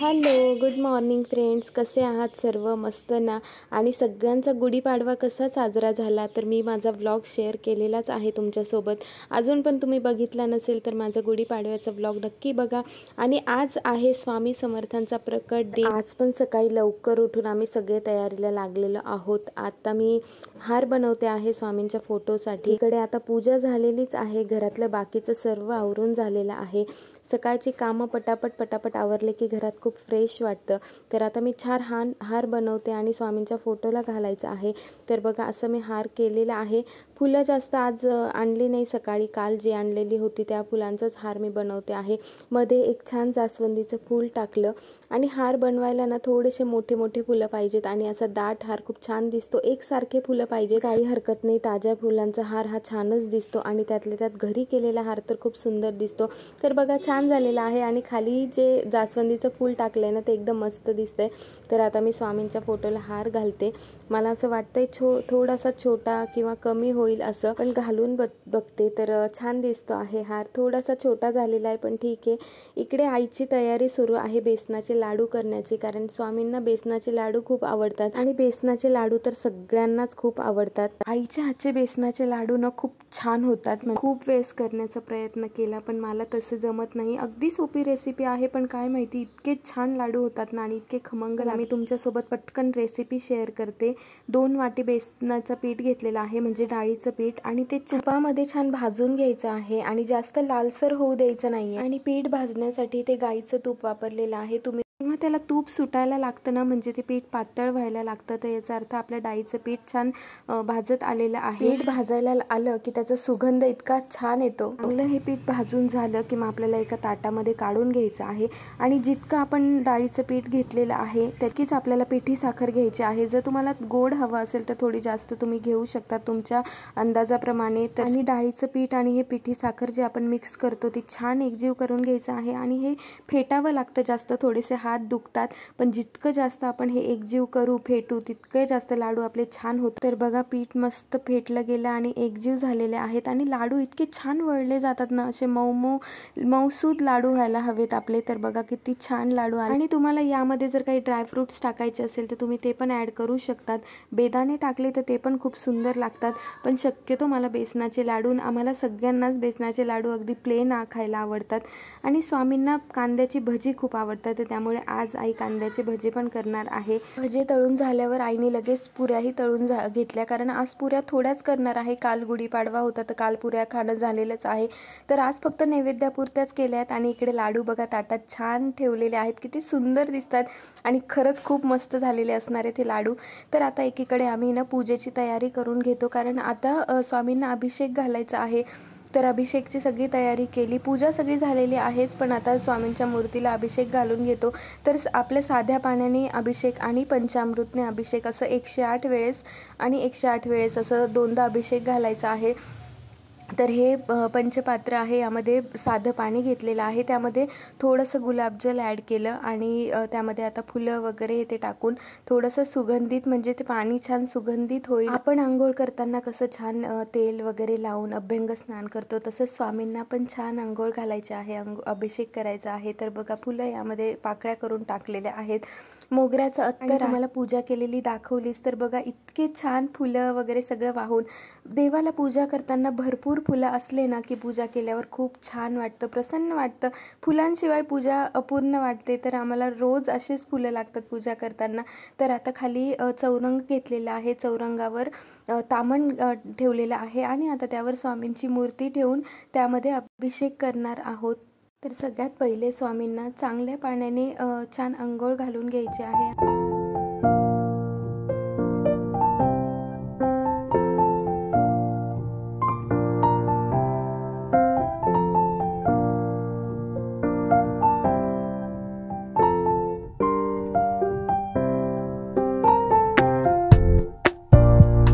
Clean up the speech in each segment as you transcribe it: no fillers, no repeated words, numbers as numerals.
Hello, good morning friends. कसे आहात सर्व? मस्त ना? आणि सगळ्यांचा गुढीपाडवा कसा साजरा झाला तर मी माझा व्लॉग शेअर केलेलाच आहे तुमच्यासोबत. अजून पण तुम्ही बघितला नसेल तर माझा गुढीपाडव्याचा व्लॉग नक्की बघा. आणि आज आहे स्वामी समर्थांचा प्रकट दिन. आज पण सकाळी लवकर उठून आम्ही सगळे तयारीला लागलेलो आहोत. आता मी हार बनवते आहे स्वामींच्या फोटोसाठी. इकडे आता पूजा झालेलीच आहे. घरातलं बाकीचं सर्व आवरून झालेलं आहे. सकाळची कामं पटापट आवरले की घरात खूप फ्रेश वाटतं. तर आता मी हार बनवते आणि स्वामींच्या फोटोला घालायचं आहे. तर बघा असं मी हार केलेला आहे. फुलं जास्त आज आणली नाही सकाळी, काल जी आणलेली होती त्या फुलांचाच हार मी बनवते आहे. मध्ये एक छान जास्वंदीचं फूल टाकलं. आणि हार बनवायला ना थोडेसे मोठे फुलं पाहिजेत आणि असा दाट हार खूप छान दिसतो. एकसारखे फुलं पाहिजे, काही हरकत नाही. ताज्या फुलांचा हार हा छानच दिसतो आणि त्यातल्या त्यात घरी केलेला हार तर खूप सुंदर दिसतो. तर बघा छान झालेला आहे. आणि खाली जे जास्वंदीचं फूल टाकलंय ना ते एकदम मस्त दिसतंय. तर आता मी स्वामींच्या फोटोला हार घालते. मला असं वाटतंय थोडासा छोटा किंवा कमी होईल असं, पण घालून बघते तर छान दिसतो आहे हार. थोडासा छोटा झालेला आहे पण ठीक आहे. इकडे आईची तयारी सुरू आहे बेसनाचे लाडू करण्याची, कारण स्वामींना बेसनाचे लाडू खूप आवडतात आणि बेसनाचे लाडू तर सगळ्यांनाच खूप आवडतात. आईच्या हातचे बेसनाचे लाडू ना खूप छान होतात. खूप वेळेस करण्याचा प्रयत्न केला पण मला तसं जमत नाही. अगदी सोपी रेसिपी आहे पण काय माहिती इतके छान लाडू होतात ना आणि इतके खमंग. मी तुमच्यासोबत पटकन रेसिपी शेअर करते. 2 वाटी बेसनाचं पीठ घेतलेलं आहे, म्हणजे डाळीचं पीठ, आणि ते तुपामध्ये छान भाजून घ्यायचं आहे आणि जास्त लालसर होऊ द्यायचं नाहीये. आणि पीठ भाजण्यासाठी ते गाईचं तूप वापरलेलं आहे. तुम्ही जेव्हा त्याला तूप सुटायला लागतं ना, म्हणजे ते पीठ पातळ व्हायला लागतं, तर याचा अर्थ आपल्या डाळीचं पीठ छान भाजत आलेलं आहे. पीठ भाजायला आलं की त्याचा सुगंध इतका छान येतो. चांगलं हे पीठ भाजून झालं की मग आपल्याला एका ताटामध्ये काढून घ्यायचं आहे. आणि जितकं आपण डाळीचं पीठ घेतलेलं आहे त्याकीच आपल्याला पिठी साखर घ्यायची आहे. जर तुम्हाला गोड हवं असेल तर थोडी जास्त तुम्ही घेऊ शकता तुमच्या अंदाजाप्रमाणे. तर आणि डाळीचं पीठ आणि हे पिठी साखर जे आपण मिक्स करतो ती छान एकजीव करून घ्यायचं आहे. आणि हे फेटावं लागतं जास्त, थोडेसे हात दुखतात पण जितकं जास्त आपण हे एकजीव फेटू तितके जास्त लाडू आपले छान होत. तर बघा पीठ मस्त फेटलं गेलं आणि एकजीव झालेले आहेत आणि लाडू इतके छान वळले जातात ना, असे मऊसूद लाडू व्हायला हवेत आपले. तर बघा किती छान लाडू आले. आणि तुम्हाला यामध्ये जर काही ड्रायफ्रुट्स टाकायचे असेल तर तुम्ही ते पण ऍड करू शकतात. बेदाणे टाकले तर ते पण खूप सुंदर लागतात. पण शक्यतो मला बेसनाचे लाडू, आम्हाला सगळ्यांनाच बेसनाचे लाडू अगदी प्लेन खायला आवडतात. आणि स्वामींना कांद्याची भजी खूप आवडतात, तर त्यामुळे आज आई कांद्याचे भजे पण करणार आहे. भजे तळून झाल्यावर आईने लगेच पुऱ्याही तळून घेतल्या, कारण आज पुऱ्या थोड्याच करणार आहे. काल गुढीपाडवा होता तर काल पुऱ्या खाणं झालेलंच आहे. तर आज फक्त नैवेद्यापुरत्याच केल्या आहेत. आणि इकडे लाडू बघा ताटात छान ठेवलेले आहेत, किती सुंदर दिसतात आणि खरंच खूप मस्त झालेले असणार आहेत हे लाडू. तर आता एकीकडे आम्ही ना पूजेची तयारी करून घेतो, कारण आता स्वामींना अभिषेक घालायचा आहे. तर अभिषेकची सगळी तयारी केली, पूजा सगळी झालेली आहेच, पण आता स्वामींच्या मूर्तीला अभिषेक घालून घेतो. तर आपल्या साध्या पाण्याने अभिषेक आणि पंचामृतने अभिषेक असं 108 वेळेस आणि 108 वेळेस असं 2दा अभिषेक घालायचा आहे. तर हे पंचपात्र आहे, यामध्ये साधं पाणी घेतलेलं आहे, त्यामध्ये थोडंसं गुलाबजल ॲड केलं आणि त्यामध्ये आता फुलं वगैरे ते टाकून थोडंसं सुगंधित, म्हणजे ते पाणी छान सुगंधित होईल. आपण आंघोळ करताना कसं छान तेल वगैरे लावून अभ्यंग स्नान करतो, तसंच स्वामींना पण छान आंघोळ घालायचे आहे, अभिषेक करायचा आहे. तर बघा फुलं यामध्ये पाकळ्या करून टाकलेल्या आहेत. मोगऱ्याचं अत्तर तुम्हाला पूजा केलेली दाखवलीच, तर बघा इतके छान फुलं वगैरे सगळं वाहून. देवाला पूजा करताना भरपूर फुलं असले ना की पूजा केल्यावर खूप छान वाटतं, प्रसन्न वाटतं. फुलांशिवाय पूजा अपूर्ण वाटते, तर आम्हाला रोज अशीच फुलं लागतात पूजा करताना. तर आता खाली चौरंग घेतलेला आहे, चौरंगावर तामण ठेवलेलं आहे आणि आता त्यावर स्वामींची मूर्ती ठेवून त्यामध्ये अभिषेक करणार आहोत. तर सगळ्यात पहिले स्वामींना चांगल्या पाण्याने छान अंघोळ घालून घ्यायचे आहे.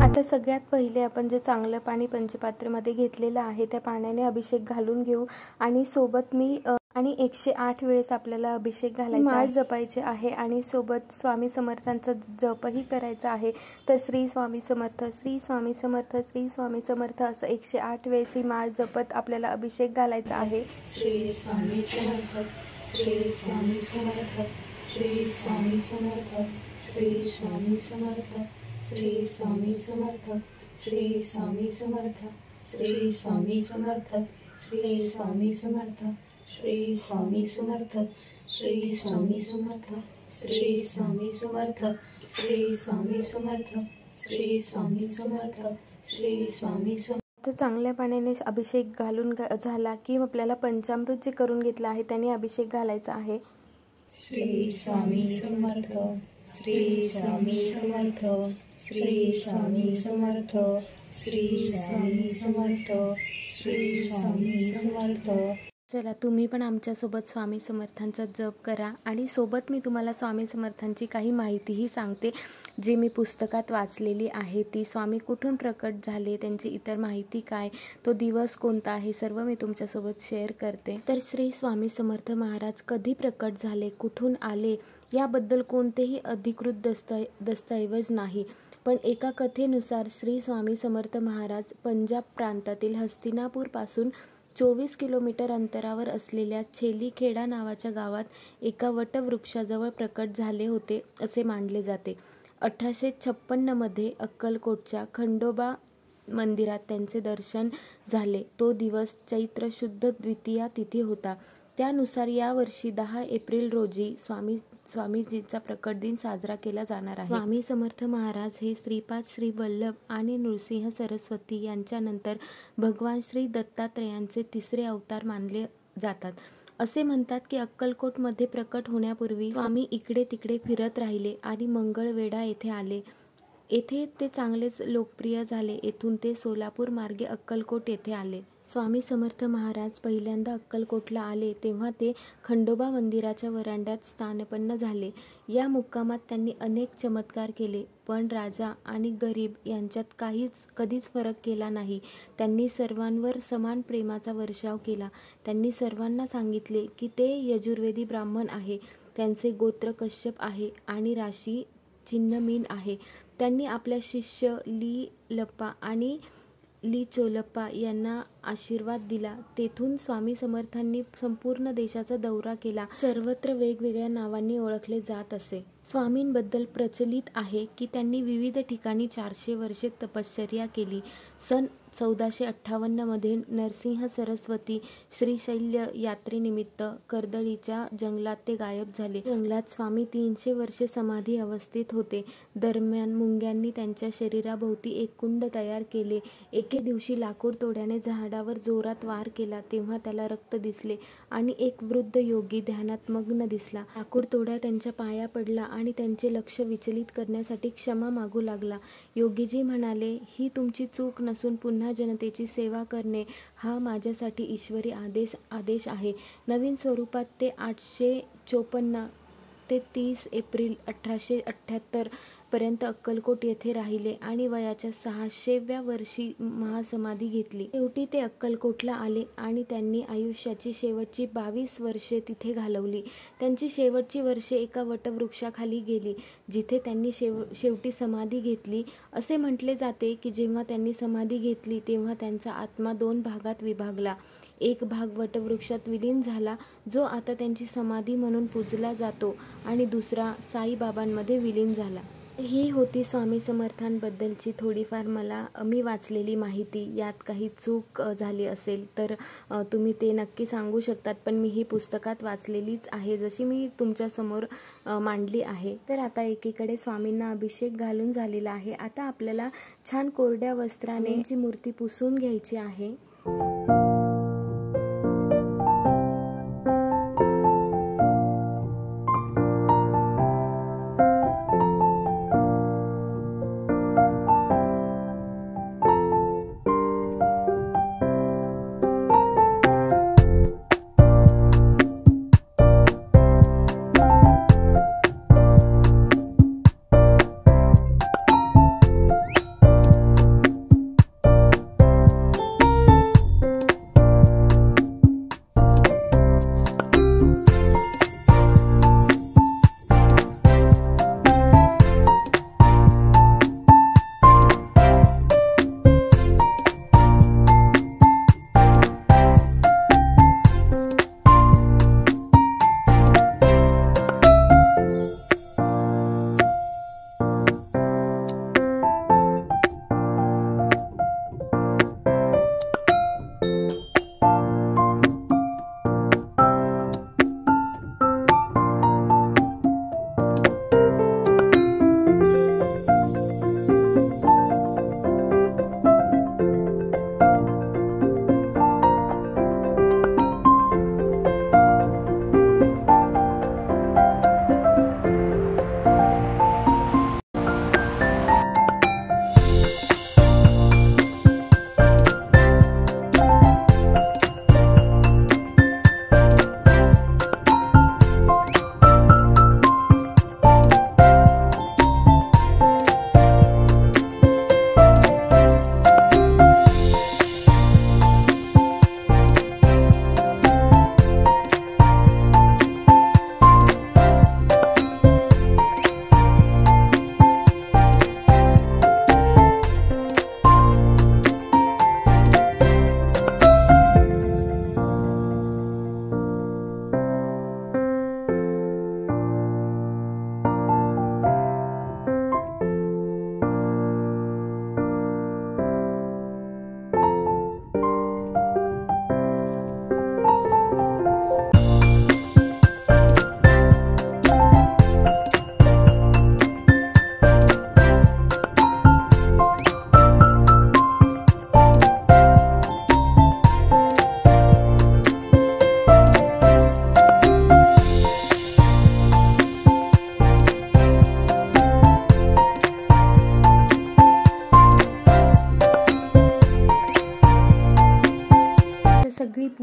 आता सगळ्यात पहिले आपण जे चांगलं पाणी पंचपात्रमध्ये घेतलेलं आहे त्या पाण्याने अभिषेक घालून घेऊ. आणि सोबत मी आणि 108 वेळेस आपल्याला अभिषेक घालायचा, माळ जपायचे आहे आणि सोबत स्वामी समर्थांचा जपही करायचा आहे. तर श्री स्वामी समर्थ, श्री स्वामी समर्थ, श्री स्वामी समर्थ असं 108 वेळेस ही माळ जपत आपल्याला अभिषेक घालायचा आहे. श्री स्वामी समर्थ, श्री स्वामी समर्थ, श्री स्वामी समर्थ, श्री स्वामी समर्थ, श्री स्वामी समर्थ, श्री स्वामी समर्थ, श्री स्वामी समर्थ, श्री स्वामी समर्थ, श्री स्वामी समर्थ, श्री स्वामी समर्थ, श्री स्वामी समर्थ, श्री स्वामी समर्थ, श्री स्वामी समर्थ, श्री स्वामी समर्थ. तर चांगल्या पाण्याने अभिषेक घालून झाला की आपल्याला पंचामृत जे करून घेतलं आहे त्याने अभिषेक घालायचा आहे. श्री स्वामी समर्थ, श्री स्वामी समर्थ, श्री स्वामी समर्थ, श्री स्वामी समर्थ, श्री स्वामी समर्थ. चला तुम्ही पण आमच्यासोबत स्वामी समर्थांचा जप करा आणि सोबत मी तुम्हाला स्वामी समर्थांची काही माहितीही सांगते जी मी पुस्तकात वाचलेली आहे. ती स्वामी कुठून प्रकट झाले, त्यांची इतर माहिती काय, तो दिवस कोणता आहे, सर्व मी तुमच्यासोबत शेअर करते. तर श्री स्वामी समर्थ महाराज कधी प्रकट झाले, कुठून आले याबद्दल कोणतेही अधिकृत दस्तऐवज नाही. पण एका कथेनुसार श्री स्वामी समर्थ महाराज पंजाब प्रांतातील हस्तिनापूरपासून 24 किलोमीटर अंतरावर असलेल्या छेलीखेडा नावाच्या गावात एका वटवृक्षाजवळ प्रकट झाले होते असे मानले जाते. 1856 मध्ये अक्कलकोटच्या खंडोबा मंदिरात त्यांचे दर्शन झाले. तो दिवस चैत्र शुद्ध द्वितीया तिथी होता. त्यानुसार यावर्षी 10 एप्रिल रोजी स्वामीजीचा प्रकट दिन साजरा केला जाणार आहे. स्वामी समर्थ महाराज हे श्रीपाद श्री वल्लभ आणि नृसिंह सरस्वती यांच्यानंतर भगवान श्री दत्तात्रेयांचे तिसरे अवतार मानले जातात. असे म्हणतात की अक्कलकोटमध्ये प्रकट होण्यापूर्वी स्वामी इकडे तिकडे फिरत राहिले आणि मंगळवेढा येथे आले. येथे ते चांगलेच लोकप्रिय झाले. येथून ते सोलापूर मार्गे अक्कलकोट येथे आले. स्वामी समर्थ महाराज पहिल्यांदा अक्कलकोटला आले तेव्हा ते खंडोबा मंदिराच्या वरांड्यात स्थानपन्न झाले. या मुक्कामात त्यांनी अनेक चमत्कार केले, पण राजा आणि गरीब यांच्यात कधीच फरक केला नाही. त्यांनी सर्वांवर समान प्रेमाचा वर्षाव केला. त्यांनी सर्वांना सांगितले की ते यजुर्वेदी ब्राह्मण आहे, त्यांचे गोत्र कश्यप आहे आणि राशी चिन्ह मीन आहे. त्यांनी आपल्या शिष्य ली लप्पा आणि ली चोलप्पा यांना आशीर्वाद दिला. तेथून स्वामी समर्थांनी संपूर्ण देशाचा दौरा केला. सर्वत्र वेगवेगळ्या नावांनी ओळखले जात असे. स्वामींबद्दल प्रचलित आहे की त्यांनी विविध ठिकाणी 400 वर्षे तपश्चर्या केली. सन 1458 मध्ये नरसिंह सरस्वती श्रीशैल्य यात्रेनिमित्त कर्दळीच्या जंगलात ते गायब झाले. जंगलात स्वामी 300 वर्षे समाधी अवस्थेत होते. दरम्यान मुंग्यांनी त्यांच्या शरीराभोवती एक कुंड तयार केले. एके दिवशी लाकूड तोड्याने झाडावर जोरात वार केला तेव्हा त्याला रक्त दिसले आणि एक वृद्ध योगी ध्यानात मग्न दिसला. लाकूड तोड्या त्यांच्या पाया पडला आणि त्यांचे लक्ष विचलित करण्यासाठी क्षमा मागू लागला. योगीजी म्हणाले, ही तुमची चूक नसून पुन्हा जनतेची सेवा करणे हा माझ्यासाठी ईश्वरी आदेश आहे. नवीन स्वरूपात ते 854 ते 30 एप्रिल 1878 पर्यंत अक्कलकोट येथे राहिले आणि वयाच्या 600व्या वर्षी महासमाधी घेतली. शेवटी ते अक्कलकोटला आले आणि त्यांनी आयुष्याची शेवटची 22 वर्षे तिथे घालवली. त्यांची शेवटची वर्षे एका वटवृक्षाखाली गेली जिथे त्यांनी शेवटी समाधी घेतली. असे म्हटले जाते की जेव्हा त्यांनी समाधी घेतली तेव्हा त्यांचा आत्मा 2 भागात विभागला. एक भाग वटवृक्षात विलीन झाला जो आता त्यांची समाधी म्हणून पूजला जातो आणि दुसरा साईबाबांमध्ये विलीन झाला. ही होती स्वामी समर्थांबद्दलची थोडीफार मी वाचलेली माहिती. यात काही चूक झाली असेल तर तुम्ही ते नक्की सांगू शकतात, पण मी ही पुस्तकात वाचलेलीच आहे जशी मी तुमच्यासमोर मांडली आहे. तर आता एकीकडे स्वामींना अभिषेक घालून झालेला आहे. आता आपल्याला छान कोरड्या वस्त्राने जी मूर्ती पुसून घ्यायची आहे.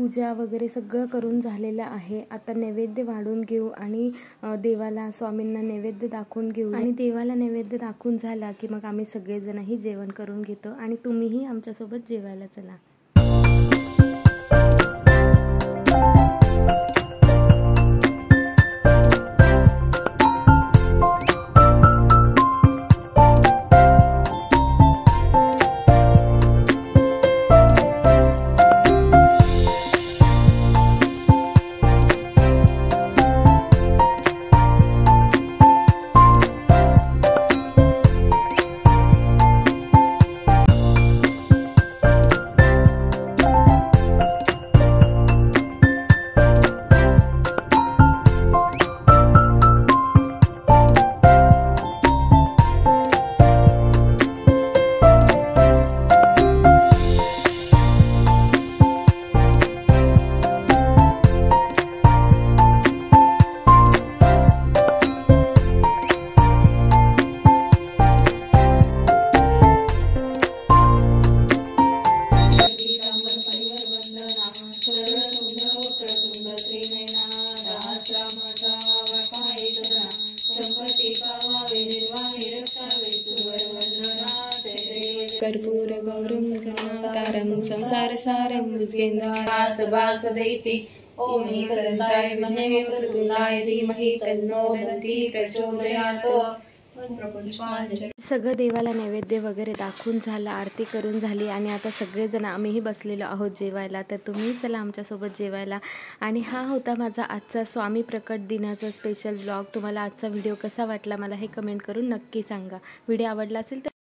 पूजा वगैरे सगळं करून झालेलं आहे. आता नैवेद्य वाढून घेऊ आणि देवाला स्वामींना नैवेद्य दाखवून घेऊ आणि देवाला नैवेद्य दाखवून झाला की मग आम्ही सगळेजणही जेवण करून घेतो आणि तुम्हीही आमच्यासोबत जेवायला चला. कर्पूर गौरम करुणावतारं संसारसारं भुजगेन्द्रहासभासदैति ओम एकदन्ताय महे वक्रतुण्डाय धीमहि तन्नो दन्ति प्रचोदयात्. सगळं देवाला नैवेद्य वगैरे दाखवून झालं, आरती करून झाली आणि आता सगळेजण आम्हीही बसलेलो आहोत जेवायला. तर तुम्ही चला आमच्यासोबत जेवायला. आणि हा होता माझा आजचा स्वामी प्रकट दिनाचा स्पेशल ब्लॉग. तुम्हाला आजचा व्हिडिओ कसा वाटला मला हे कमेंट करून नक्की सांगा. व्हिडिओ आवडला असेल तर